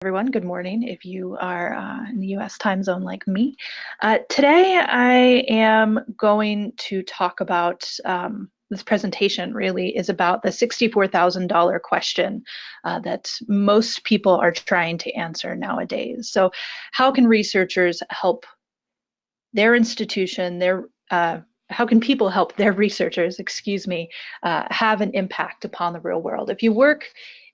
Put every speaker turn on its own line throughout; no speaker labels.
Everyone, good morning if you are in the US time zone like me. Today I am going to talk about this presentation really is about the $64,000 question that most people are trying to answer nowadays. So how can researchers help their institution, how can people help their researchers, have an impact upon the real world? If you work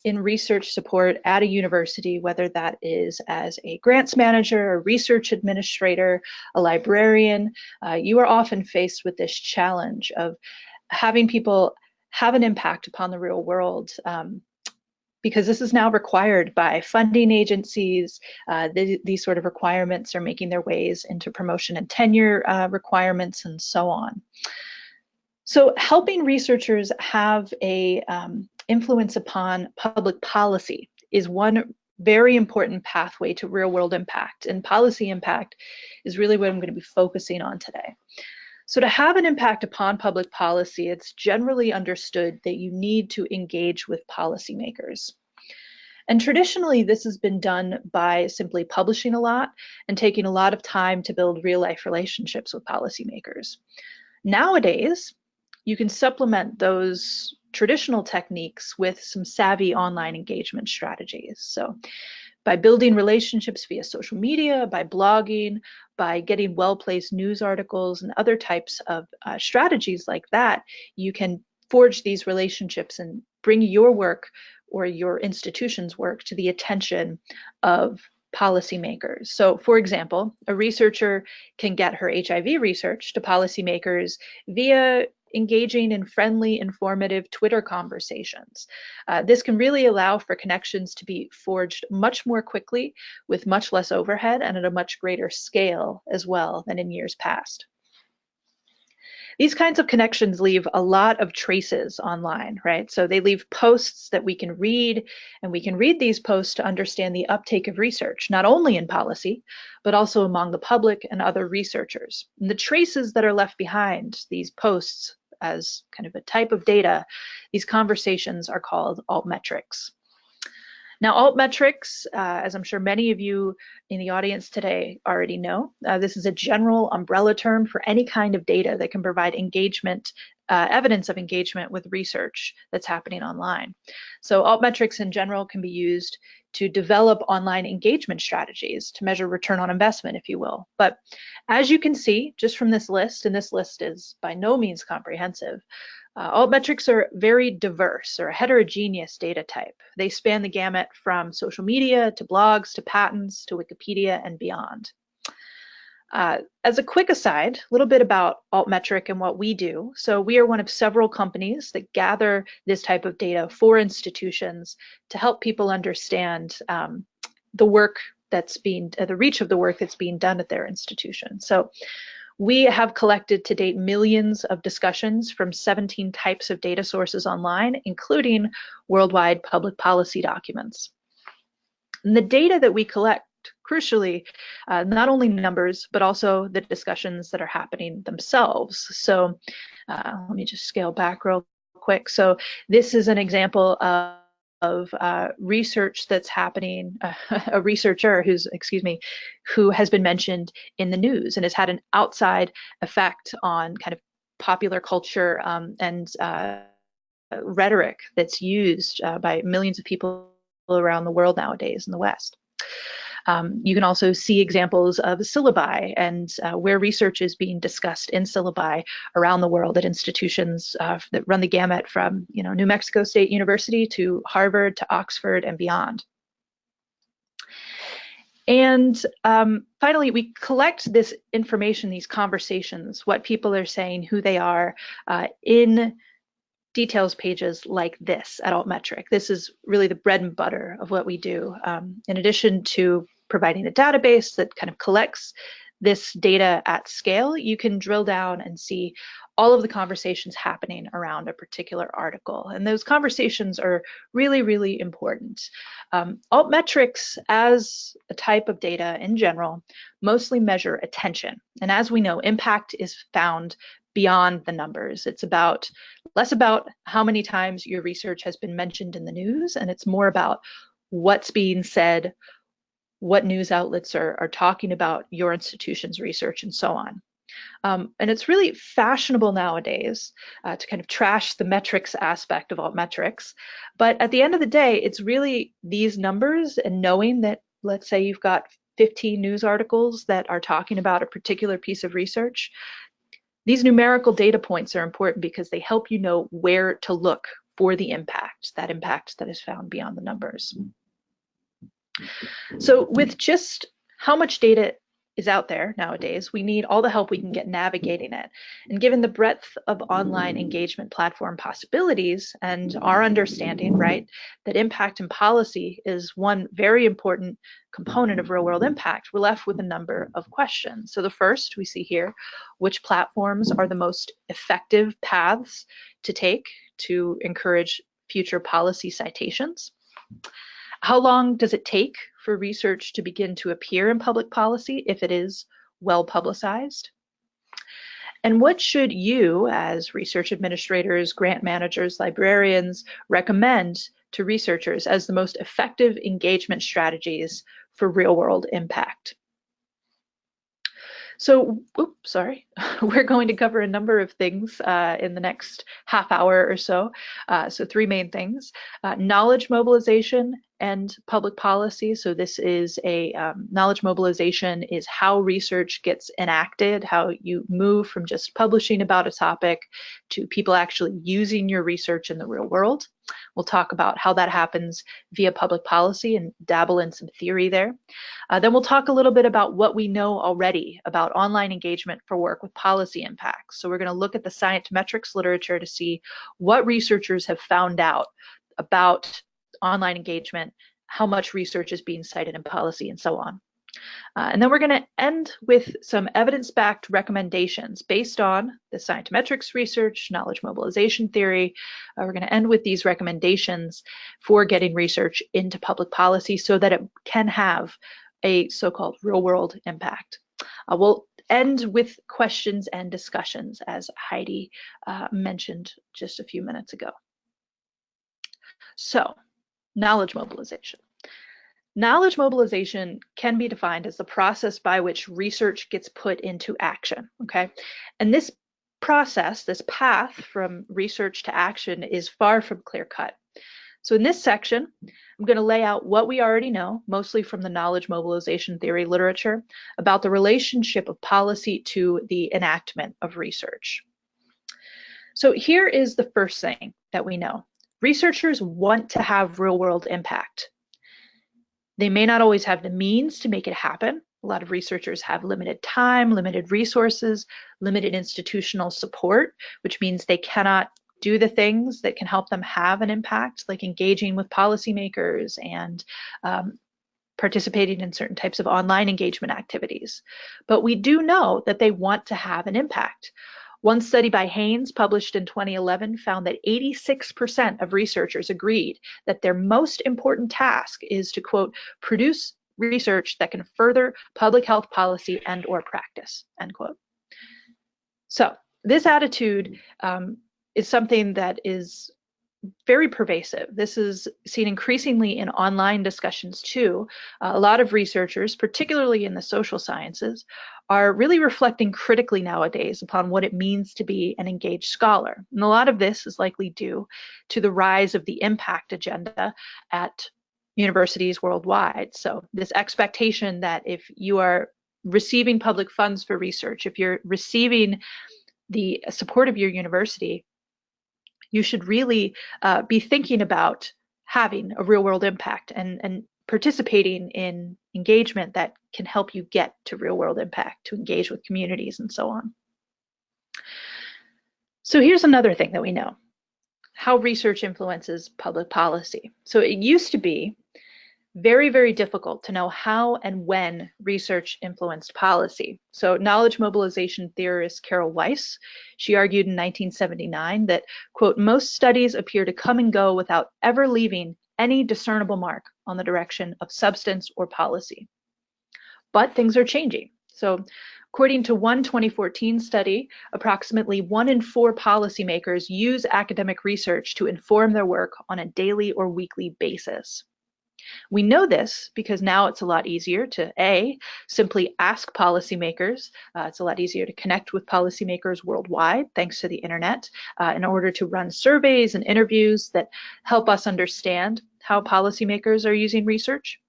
in research support at a university, whether that is as a grants manager, a research administrator, a librarian, you are often faced with this challenge of having people have an impact upon the real world. Because this is now required by funding agencies. These sort of requirements are making their ways into promotion and tenure requirements and so on. So helping researchers have a influence upon public policy is one very important pathway to real world impact, and policy impact is really what I'm going to be focusing on today. So to have an impact upon public policy, it's generally understood that you need to engage with policymakers. And traditionally, this has been done by simply publishing a lot and taking a lot of time to build real-life relationships with policymakers. Nowadays, you can supplement those traditional techniques with some savvy online engagement strategies. So by building relationships via social media, by blogging, by getting well-placed news articles and other types of strategies like that, you can forge these relationships and bring your work or your institution's work to the attention of policymakers. So for example, a researcher can get her HIV research to policymakers via engaging in friendly, informative Twitter conversations. This can really allow for connections to be forged much more quickly with much less overhead and at a much greater scale as well than in years past. These kinds of connections leave a lot of traces online, right? So they leave posts that we can read, and we can read these posts to understand the uptake of research, not only in policy, but also among the public and other researchers. And the traces that are left behind, these posts as kind of a type of data, these conversations are called Altmetrics. Now, Altmetrics, as I'm sure many of you in the audience today already know, this is a general umbrella term for any kind of data that can provide engagement, evidence of engagement with research that's happening online. So Altmetrics in general can be used to develop online engagement strategies to measure return on investment, if you will. But as you can see, just from this list, and this list is by no means comprehensive, Altmetrics are very diverse or a heterogeneous data type. They span the gamut from social media to blogs to patents to Wikipedia and beyond. As a quick aside, a little bit about Altmetric and what we do. So we are one of several companies that gather this type of data for institutions to help people understand the work that's the reach of the work that's being done at their institution. So we have collected to date millions of discussions from 17 types of data sources online, including worldwide public policy documents. And the data that we collect, crucially, not only numbers, but also the discussions that are happening themselves. So let me just scale back real quick. So this is an example of research that's happening, a researcher who has been mentioned in the news and has had an outside effect on kind of popular culture and rhetoric that's used by millions of people around the world nowadays in the West. You can also see examples of syllabi and where research is being discussed in syllabi around the world at institutions that run the gamut from New Mexico State University to Harvard to Oxford and beyond. And finally, we collect this information, these conversations, what people are saying, who they are, in details pages like this at Altmetric. This is really the bread and butter of what we do. In addition to providing a database that kind of collects this data at scale, you can drill down and see all of the conversations happening around a particular article. And those conversations are really, really important. Altmetrics as a type of data in general mostly measure attention. And as we know, impact is found beyond the numbers. It's less about how many times your research has been mentioned in the news, and it's more about what's being said, what news outlets are talking about your institution's research, and so on. And it's really fashionable nowadays to kind of trash the metrics aspect of Altmetrics. But at the end of the day, it's really these numbers and knowing that, let's say you've got 15 news articles that are talking about a particular piece of research. These numerical data points are important because they help you know where to look for the impact that is found beyond the numbers. So with just how much data is out there nowadays, we need all the help we can get navigating it. And given the breadth of online engagement platform possibilities and our understanding, right, that impact and policy is one very important component of real-world impact, we're left with a number of questions. So the first we see here, which platforms are the most effective paths to take to encourage future policy citations? How long does it take for research to begin to appear in public policy if it is well publicized? And what should you, as research administrators, grant managers, librarians, recommend to researchers as the most effective engagement strategies for real-world impact? So, we're going to cover a number of things in the next half hour or so. So 3 main things: knowledge mobilization and public policy. So this is a knowledge mobilization is how research gets enacted, how you move from just publishing about a topic to people actually using your research in the real world. We'll talk about how that happens via public policy and dabble in some theory there. Then we'll talk a little bit about what we know already about online engagement for work with policy impacts. So we're going to look at the Altmetrics literature to see what researchers have found out about online engagement, how much research is being cited in policy, and so on. And then we're going to end with some evidence-backed recommendations based on the Altmetrics research, knowledge mobilization theory. We're going to end with these recommendations for getting research into public policy so that it can have a so-called real-world impact. We'll end with questions and discussions, as Heidi mentioned just a few minutes ago. So, knowledge mobilization. Knowledge mobilization can be defined as the process by which research gets put into action, okay? And this process, this path from research to action is far from clear-cut. So in this section, I'm going to lay out what we already know, mostly from the knowledge mobilization theory literature, about the relationship of policy to the enactment of research. So here is the first thing that we know. Researchers want to have real-world impact. They may not always have the means to make it happen. A lot of researchers have limited time, limited resources, limited institutional support, which means they cannot do the things that can help them have an impact, like engaging with policymakers and participating in certain types of online engagement activities. But we do know that they want to have an impact. One study by Haynes, published in 2011, found that 86% of researchers agreed that their most important task is to, quote, produce research that can further public health policy and or practice, end quote. So this attitude is something that is very pervasive. This is seen increasingly in online discussions too. A lot of researchers, particularly in the social sciences, are really reflecting critically nowadays upon what it means to be an engaged scholar. And a lot of this is likely due to the rise of the impact agenda at universities worldwide. So this expectation that if you are receiving public funds for research, if you're receiving the support of your university, you should really be thinking about having a real-world impact and participating in engagement that can help you get to real-world impact, to engage with communities and so on. So here's another thing that we know: how research influences public policy. So it used to be very, very difficult to know how and when research influenced policy. So knowledge mobilization theorist Carol Weiss, she argued in 1979 that, quote, most studies appear to come and go without ever leaving any discernible mark on the direction of substance or policy. But things are changing. So according to one 2014 study, approximately 1 in 4 policymakers use academic research to inform their work on a daily or weekly basis. We know this because now it's a lot easier to simply ask policymakers. It's a lot easier to connect with policymakers worldwide thanks to the internet in order to run surveys and interviews that help us understand how policymakers are using research.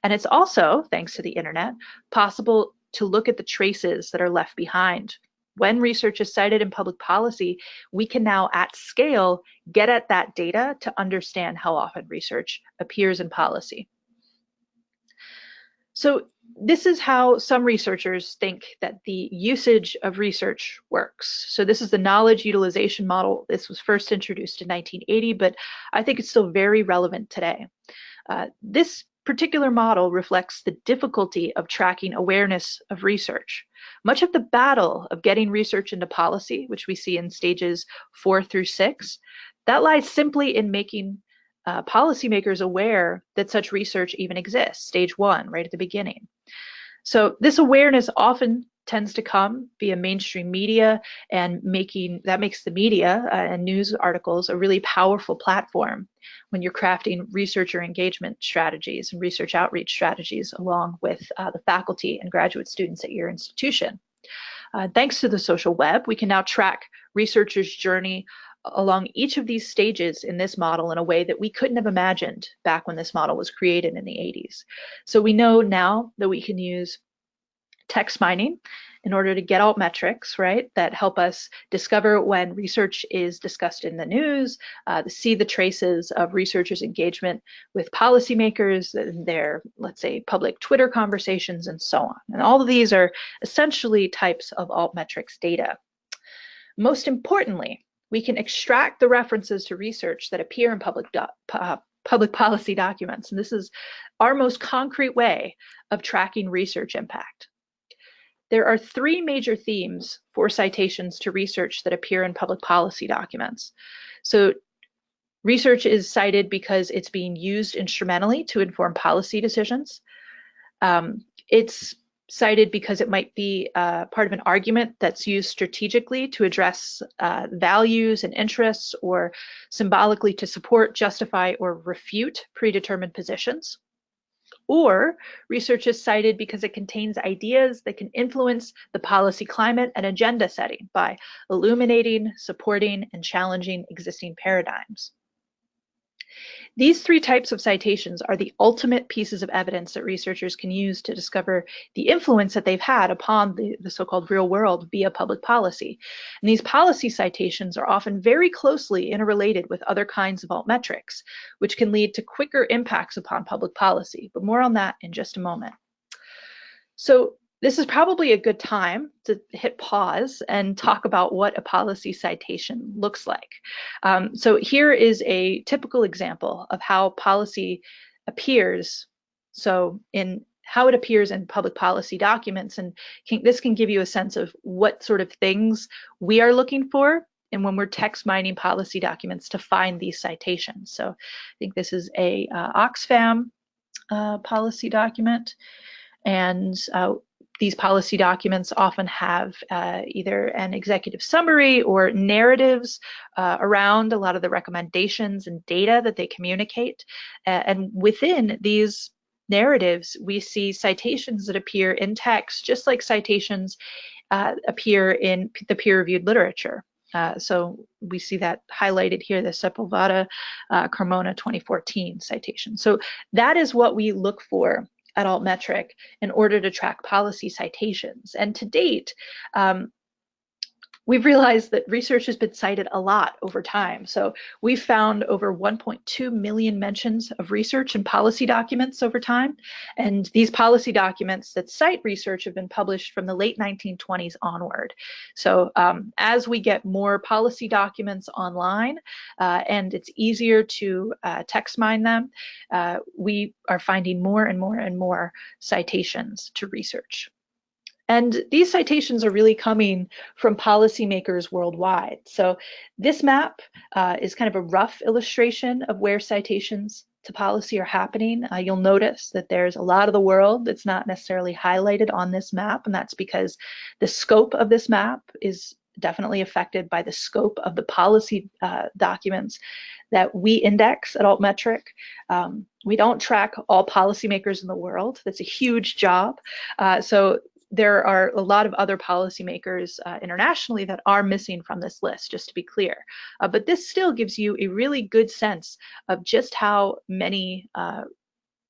And it's also, thanks to the internet, possible to look at the traces that are left behind. When research is cited in public policy, we can now at scale get at that data to understand how often research appears in policy. So this is how some researchers think that the usage of research works. So this is the knowledge utilization model. This was first introduced in 1980, but I think it's still very relevant today. This particular model reflects the difficulty of tracking awareness of research. Much of the battle of getting research into policy, which we see in stages 4 through 6, that lies simply in making policymakers aware that such research even exists, stage 1, right at the beginning. So this awareness often tends to come via mainstream media, and that makes the media and news articles a really powerful platform when you're crafting researcher engagement strategies and research outreach strategies along with the faculty and graduate students at your institution. Thanks to the social web, we can now track researchers' journey along each of these stages in this model in a way that we couldn't have imagined back when this model was created in the 80s. So we know now that we can use text mining in order to get Altmetrics, right, that help us discover when research is discussed in the news, to see the traces of researchers' engagement with policymakers and their, let's say, public Twitter conversations and so on. And all of these are essentially types of Altmetrics data. Most importantly, we can extract the references to research that appear in public policy documents. And this is our most concrete way of tracking research impact. There are 3 major themes for citations to research that appear in public policy documents. So research is cited because it's being used instrumentally to inform policy decisions. It's cited because it might be part of an argument that's used strategically to address values and interests, or symbolically to support, justify, or refute predetermined positions. Or research is cited because it contains ideas that can influence the policy climate and agenda setting by illuminating, supporting, and challenging existing paradigms. These 3 types of citations are the ultimate pieces of evidence that researchers can use to discover the influence that they've had upon the so-called real world via public policy. And these policy citations are often very closely interrelated with other kinds of altmetrics, which can lead to quicker impacts upon public policy. But more on that in just a moment. So this is probably a good time to hit pause and talk about what a policy citation looks like. So here is a typical example of how policy appears. So in how it appears in public policy documents, and this can give you a sense of what sort of things we are looking for and when we're text mining policy documents to find these citations. So I think this is a Oxfam policy document, and these policy documents often have either an executive summary or narratives around a lot of the recommendations and data that they communicate. And within these narratives, we see citations that appear in text, just like citations appear in the peer-reviewed literature. So we see that highlighted here, the Sepulveda Carmona 2014 citation. So that is what we look for at Altmetric in order to track policy citations. And to date, we've realized that research has been cited a lot over time. So we've found over 1.2 million mentions of research and policy documents over time. And these policy documents that cite research have been published from the late 1920s onward. So as we get more policy documents online and it's easier to text mine them, we are finding more and more and more citations to research. And these citations are really coming from policymakers worldwide. So this map is kind of a rough illustration of where citations to policy are happening. You'll notice that there's a lot of the world that's not necessarily highlighted on this map, and that's because the scope of this map is definitely affected by the scope of the policy documents that we index at Altmetric. We don't track all policymakers in the world. That's a huge job. So there are a lot of other policymakers internationally that are missing from this list, just to be clear. But this still gives you a really good sense of just how many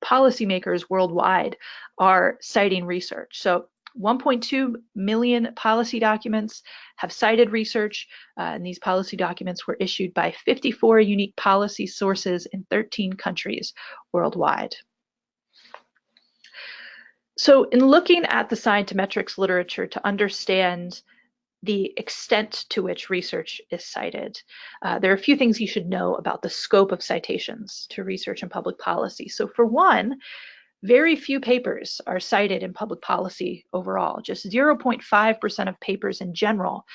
policymakers worldwide are citing research. So 1.2 million policy documents have cited research, and these policy documents were issued by 54 unique policy sources in 13 countries worldwide. So in looking at the Cited literature to understand the extent to which research is cited, there are a few things you should know about the scope of citations to research in public policy. So for one, very few papers are cited in public policy overall. Just 0.5% of papers in general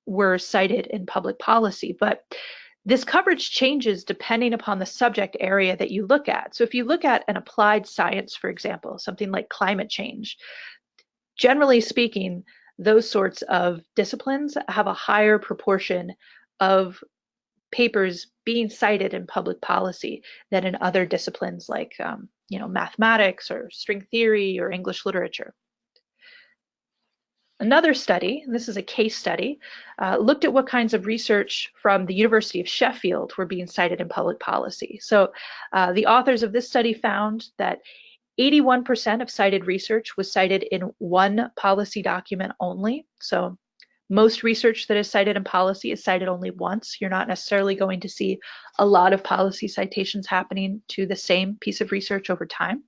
were cited in public policy, but this coverage changes depending upon the subject area that you look at. So if you look at an applied science, for example, something like climate change, generally speaking, those sorts of disciplines have a higher proportion of papers being cited in public policy than in other disciplines like mathematics or string theory or English literature. Another study, and this is a case study, looked at what kinds of research from the University of Sheffield were being cited in public policy. So the authors of this study found that 81% of cited research was cited in one policy document only. So most research that is cited in policy is cited only once. You're not necessarily going to see a lot of policy citations happening to the same piece of research over time.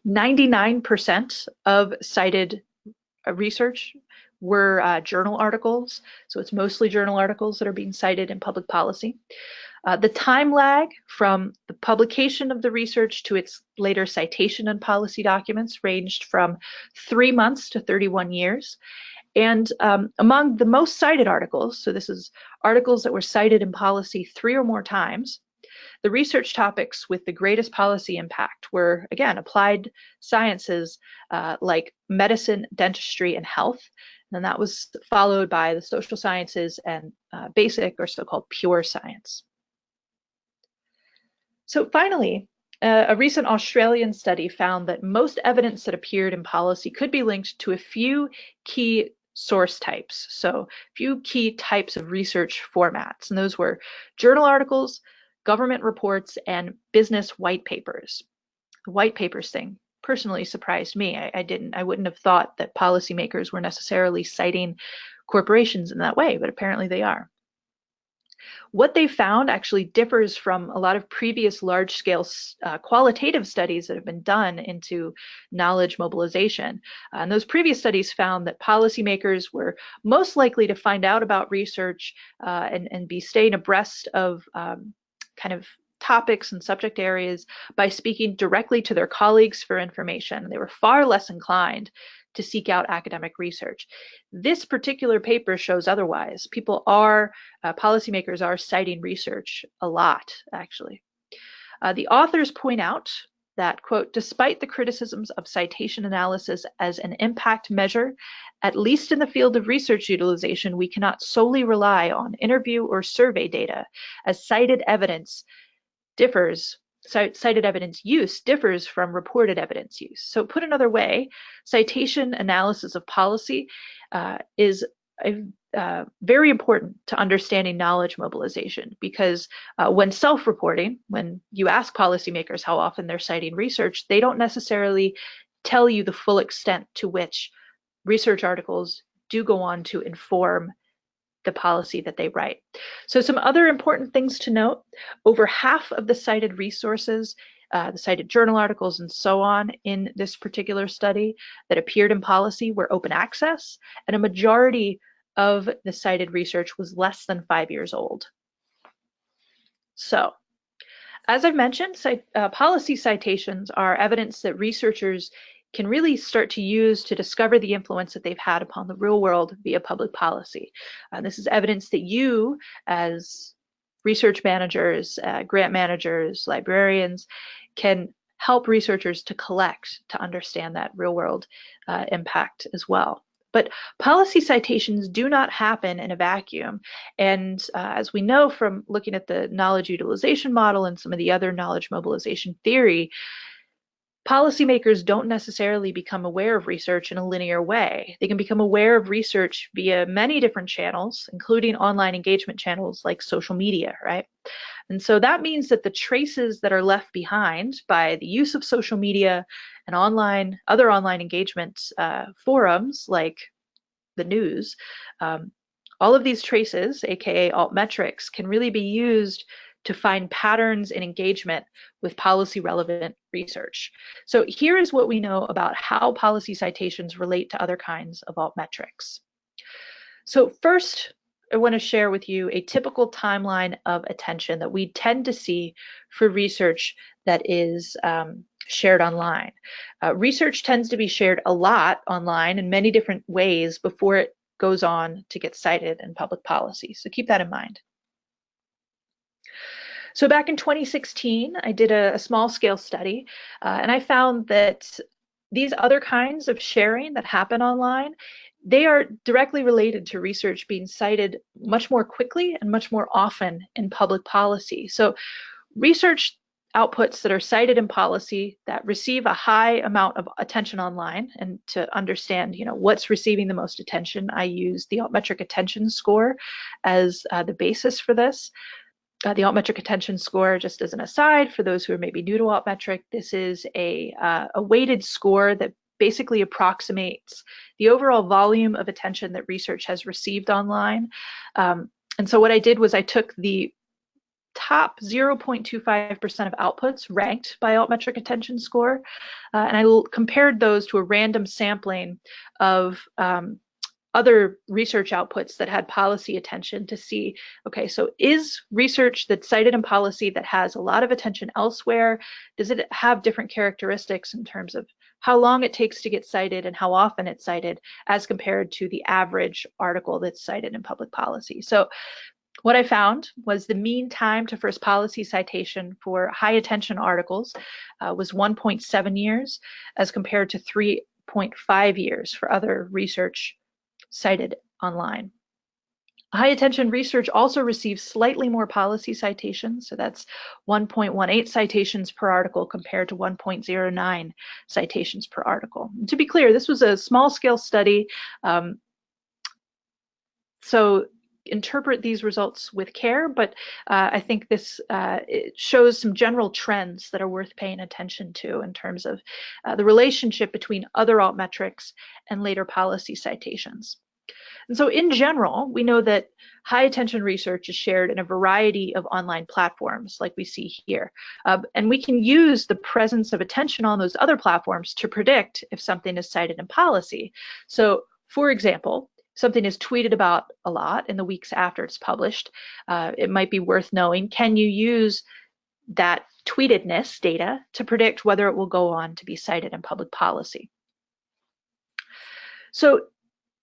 99% of cited research were journal articles. So it's mostly journal articles that are being cited in public policy. The time lag from the publication of the research to its later citation in policy documents ranged from 3 months to 31 years. And among the most cited articles, so this is articles that were cited in policy 3 or more times, the research topics with the greatest policy impact were, again, applied sciences like medicine, dentistry, and health. And that was followed by the social sciences and basic or so-called pure science. So finally, a recent Australian study found that most evidence that appeared in policy could be linked to a few key source types, so a few key types of research formats, and those were journal articles, government reports, and business white papers. The white papers thing personally surprised me. I wouldn't have thought that policymakers were necessarily citing corporations in that way, but apparently they are. What they found actually differs from a lot of previous large-scale qualitative studies that have been done into knowledge mobilization. And those previous studies found that policymakers were most likely to find out about research and be staying abreast of kind of topics and subject areas by speaking directly to their colleagues for information. They were far less inclined to seek out academic research. This particular paper shows otherwise. Policymakers are citing research a lot, actually. The authors point out that, quote, despite the criticisms of citation analysis as an impact measure, at least in the field of research utilization, we cannot solely rely on interview or survey data, as cited evidence use differs from reported evidence use. So put another way, citation analysis of policy is very important to understanding knowledge mobilization, because when self-reporting, when you ask policymakers how often they're citing research, they don't necessarily tell you the full extent to which research articles do go on to inform the policy that they write. So some other important things to note: over half of the cited resources, the cited journal articles and so on in this particular study that appeared in policy were open access, and a majority of the cited research was less than 5 years old. So, as I've mentioned, policy citations are evidence that researchers can really start to use to discover the influence that they've had upon the real world via public policy. This is evidence that you, as research managers, grant managers, librarians, can help researchers to collect to understand that real world impact as well. But policy citations do not happen in a vacuum. And as we know from looking at the knowledge utilization model and some of the other knowledge mobilization theory, policymakers don't necessarily become aware of research in a linear way. They can become aware of research via many different channels, including online engagement channels like social media, right? And so that means that the traces that are left behind by the use of social media and other online engagement forums like the news, all of these traces, aka Altmetrics, can really be used to find patterns in engagement with policy relevant research. So here is what we know about how policy citations relate to other kinds of Altmetrics. So first, I want to share with you a typical timeline of attention that we tend to see for research that is shared online. Research tends to be shared a lot online in many different ways before it goes on to get cited in public policy. So keep that in mind. So back in 2016, I did a small scale study, and I found that these other kinds of sharing that happen online, they are directly related to research being cited much more quickly and much more often in public policy. So research outputs that are cited in policy that receive a high amount of attention online, and to understand, what's receiving the most attention, I use the Altmetric attention score as the basis for this. The Altmetric attention score, just as an aside, for those who are maybe new to Altmetric, this is a weighted score that basically approximates the overall volume of attention that research has received online. And so what I did was I took the top 0.25% of outputs ranked by Altmetric attention score, and I compared those to a random sampling of other research outputs that had policy attention to see, okay, so is research that's cited in policy that has a lot of attention elsewhere, does it have different characteristics in terms of how long it takes to get cited and how often it's cited as compared to the average article that's cited in public policy? So what I found was the mean time to first policy citation for high attention articles was 1.7 years as compared to 3.5 years for other research cited online. High attention research also receives slightly more policy citations, so that's 1.18 citations per article compared to 1.09 citations per article. And to be clear, this was a small scale study, so interpret these results with care, but I think this it shows some general trends that are worth paying attention to in terms of the relationship between other Altmetrics and later policy citations. And so in general, we know that high attention research is shared in a variety of online platforms like we see here. And we can use the presence of attention on those other platforms to predict if something is cited in policy. So for example, something is tweeted about a lot in the weeks after it's published, it might be worth knowing, can you use that tweetedness data to predict whether it will go on to be cited in public policy? So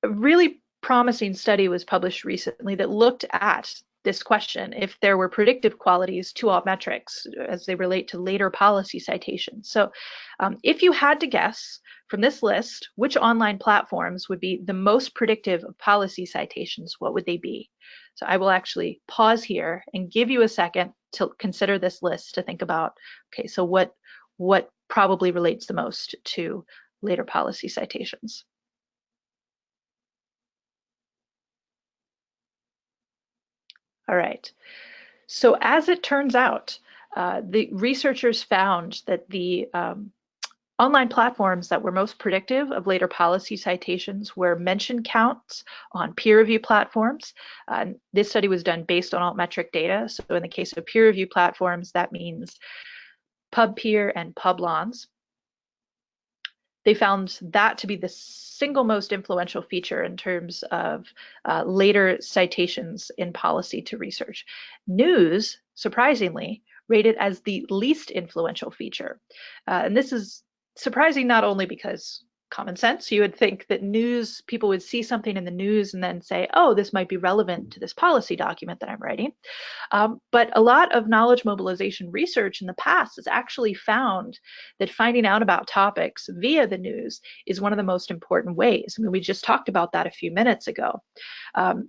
a really promising study was published recently that looked at this question, if there were predictive qualities to Altmetrics as they relate to later policy citations. So if you had to guess from this list which online platforms would be the most predictive of policy citations, what would they be? So I will actually pause here and give you a second to consider this list, to think about, okay, so what probably relates the most to later policy citations? All right. So as it turns out, the researchers found that the online platforms that were most predictive of later policy citations were mention counts on peer review platforms. This study was done based on Altmetric data. So in the case of peer review platforms, that means PubPeer and Publons. They found that to be the single most influential feature in terms of later citations in policy to research. News, surprisingly, rated as the least influential feature. And this is surprising not only because common sense. You would think that news, people would see something in the news and then say, oh, this might be relevant to this policy document that I'm writing. But a lot of knowledge mobilization research in the past has actually found that finding out about topics via the news is one of the most important ways. I mean, we just talked about that a few minutes ago.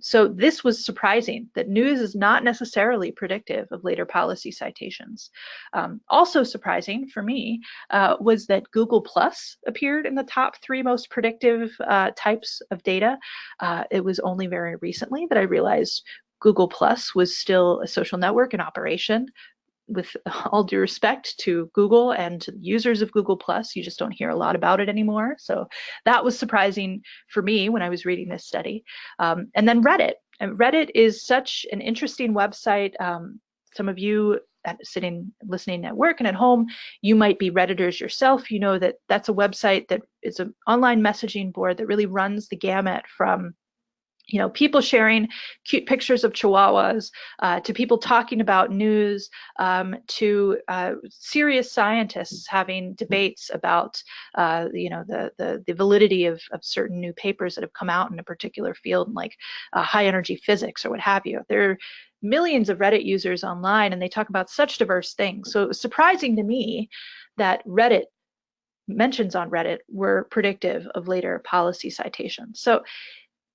So this was surprising, that news is not necessarily predictive of later policy citations. Also surprising for me was that Google Plus appeared in the top 3 most predictive types of data. It was only very recently that I realized Google Plus was still a social network in operation. With all due respect to Google and to the users of Google Plus, you just don't hear a lot about it anymore. So that was surprising for me when I was reading this study. And then Reddit. And Reddit is such an interesting website. Some of you sitting listening at work and at home, you might be Redditors yourself. You know that that's a website that is an online messaging board that really runs the gamut from people sharing cute pictures of chihuahuas, to people talking about news, to serious scientists having debates about, the validity of certain new papers that have come out in a particular field, like high energy physics or what have you. There are millions of Reddit users online, and they talk about such diverse things. So it was surprising to me that mentions on Reddit were predictive of later policy citations. So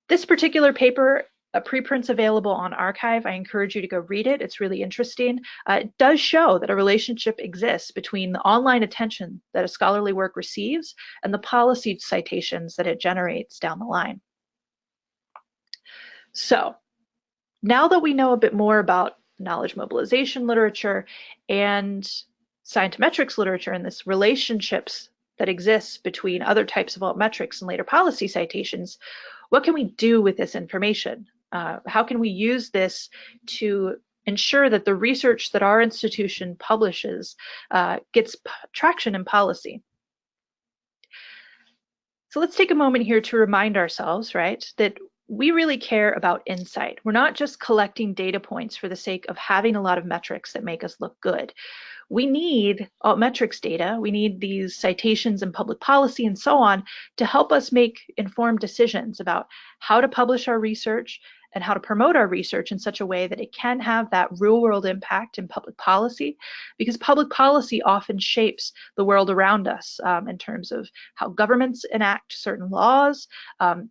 this particular paper, a preprint's available on arXiv. I encourage you to go read it. It's really interesting. It does show that a relationship exists between the online attention that a scholarly work receives and the policy citations that it generates down the line. So now that we know a bit more about knowledge mobilization literature and Altmetrics literature and this relationships that exists between other types of altmetrics and later policy citations, what can we do with this information? How can we use this to ensure that the research that our institution publishes gets traction in policy? So let's take a moment here to remind ourselves, right, that we really care about insight. We're not just collecting data points for the sake of having a lot of metrics that make us look good. We need Altmetrics data, we need these citations and public policy and so on to help us make informed decisions about how to publish our research and how to promote our research in such a way that it can have that real world impact in public policy, because public policy often shapes the world around us in terms of how governments enact certain laws,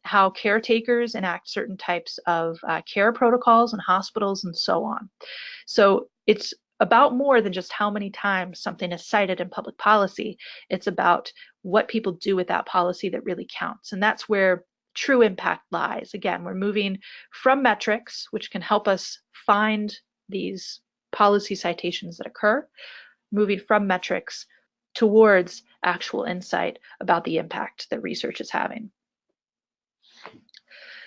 how caretakers enact certain types of care protocols in hospitals and so on. So it's about more than just how many times something is cited in public policy. It's about what people do with that policy that really counts. And that's where true impact lies. Again, we're moving from metrics, which can help us find these policy citations that occur, moving from metrics towards actual insight about the impact that research is having.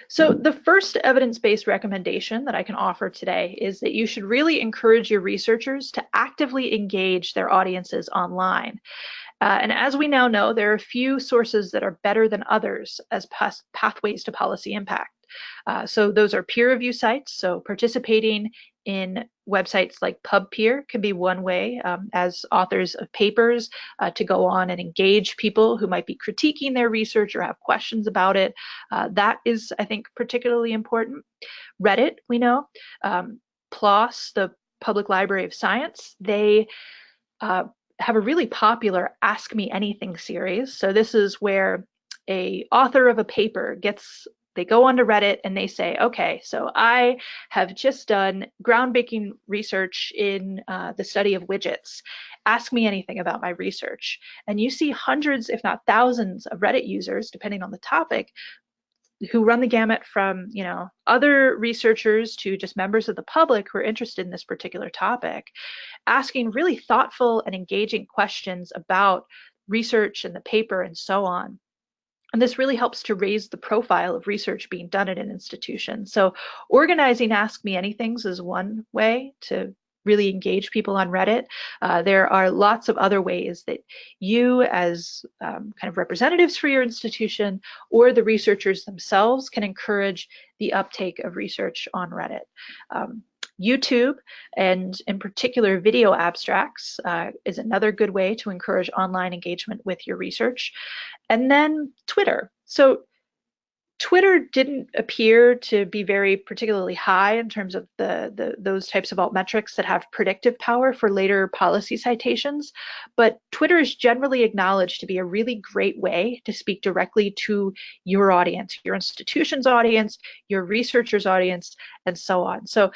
So the first evidence-based recommendation that I can offer today is that you should really encourage your researchers to actively engage their audiences online. And as we now know, there are a few sources that are better than others as pathways to policy impact. So those are peer review sites. So participating in websites like PubPeer can be one way as authors of papers to go on and engage people who might be critiquing their research or have questions about it. That is, I think, particularly important. Reddit, we know. PLOS, the Public Library of Science, they have a really popular Ask Me Anything series. So this is where a author of a paper they go onto Reddit and they say, okay, so I have just done groundbreaking research in the study of widgets. Ask me anything about my research. And you see hundreds, if not thousands, of Reddit users, depending on the topic, who run the gamut from, other researchers to just members of the public who are interested in this particular topic, asking really thoughtful and engaging questions about research and the paper and so on. And this really helps to raise the profile of research being done at an institution. So organizing Ask Me Anythings is one way to really engage people on Reddit. There are lots of other ways that you as kind of representatives for your institution or the researchers themselves can encourage the uptake of research on Reddit. YouTube, and in particular video abstracts, is another good way to encourage online engagement with your research. And then Twitter. So Twitter didn't appear to be very particularly high in terms of those types of altmetrics that have predictive power for later policy citations, but Twitter is generally acknowledged to be a really great way to speak directly to your audience, your institution's audience, your researcher's audience, and so on. So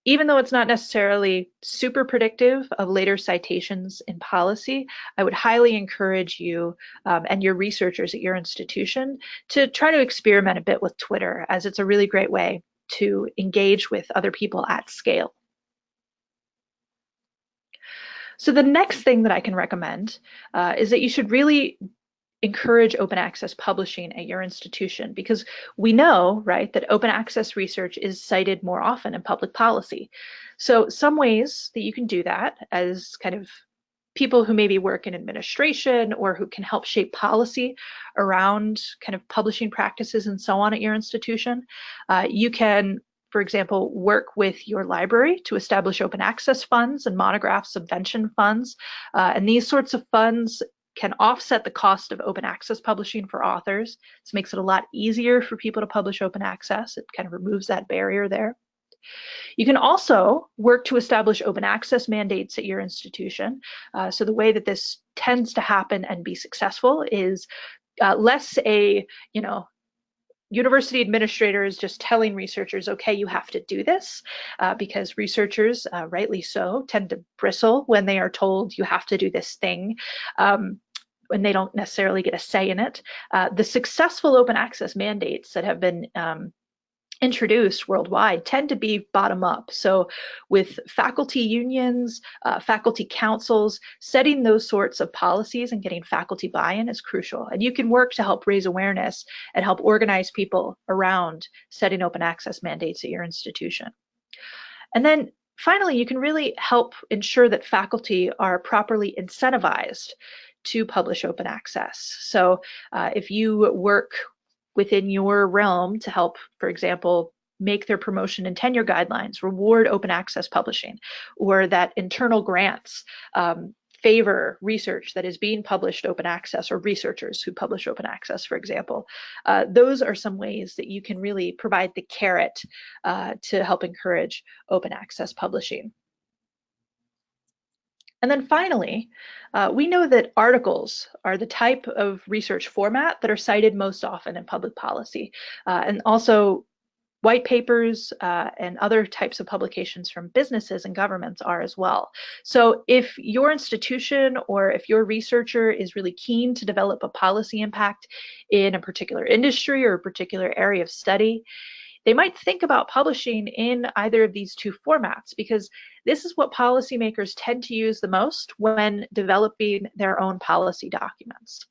even though it's not necessarily super predictive of later citations in policy, I would highly encourage you and your researchers at your institution to try to experiment a bit with Twitter, as it's a really great way to engage with other people at scale. So the next thing that I can recommend is that you should really encourage open access publishing at your institution, because we know, right, that open access research is cited more often in public policy. So some ways that you can do that as kind of people who maybe work in administration or who can help shape policy around kind of publishing practices and so on at your institution, you can, for example, work with your library to establish open access funds and monograph subvention funds. And these sorts of funds can offset the cost of open access publishing for authors. This makes it a lot easier for people to publish open access. It kind of removes that barrier there. You can also work to establish open access mandates at your institution. So the way that this tends to happen and be successful is less a, university administrators just telling researchers, okay, you have to do this, because researchers, rightly so, tend to bristle when they are told you have to do this thing. When they don't necessarily get a say in it. The successful open access mandates that have been introduced worldwide tend to be bottom up. So with faculty unions, faculty councils, setting those sorts of policies and getting faculty buy-in is crucial. And you can work to help raise awareness and help organize people around setting open access mandates at your institution. And then finally, you can really help ensure that faculty are properly incentivized to publish open access. So if you work within your realm to help, for example, make their promotion and tenure guidelines reward open access publishing, or that internal grants favor research that is being published open access, or researchers who publish open access, for example. Those are some ways that you can really provide the carrot to help encourage open access publishing. And then finally, we know that articles are the type of research format that are cited most often in public policy. And also white papers and other types of publications from businesses and governments are as well. So if your institution or if your researcher is really keen to develop a policy impact in a particular industry or a particular area of study, they might think about publishing in either of these two formats, because this is what policymakers tend to use the most when developing their own policy documents.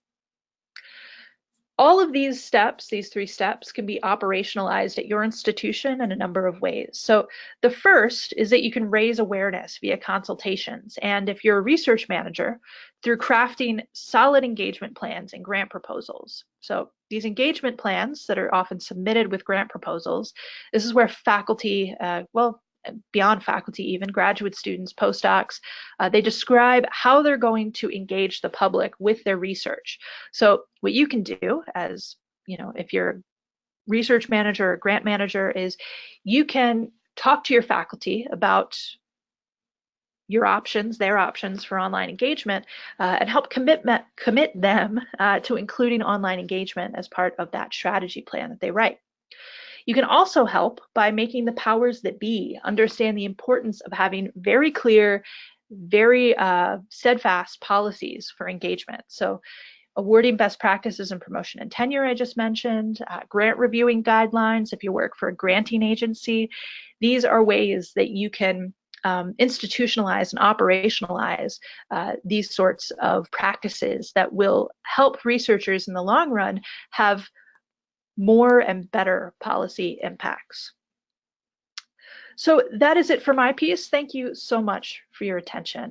All of these steps, these 3 steps, can be operationalized at your institution in a number of ways. So the first is that you can raise awareness via consultations. And if you're a research manager, through crafting solid engagement plans and grant proposals. So these engagement plans that are often submitted with grant proposals, this is where faculty, beyond faculty, even graduate students, postdocs, they describe how they're going to engage the public with their research. So what you can do, as if you're a research manager or grant manager, is you can talk to your faculty about your options, their options for online engagement, and help commit them to including online engagement as part of that strategy plan that they write. You can also help by making the powers that be understand the importance of having very clear, very steadfast policies for engagement. So awarding best practices in promotion and tenure, I just mentioned, grant reviewing guidelines if you work for a granting agency. These are ways that you can institutionalize and operationalize these sorts of practices that will help researchers in the long run have more and better policy impacts. So that is it for my piece. Thank you so much for your attention.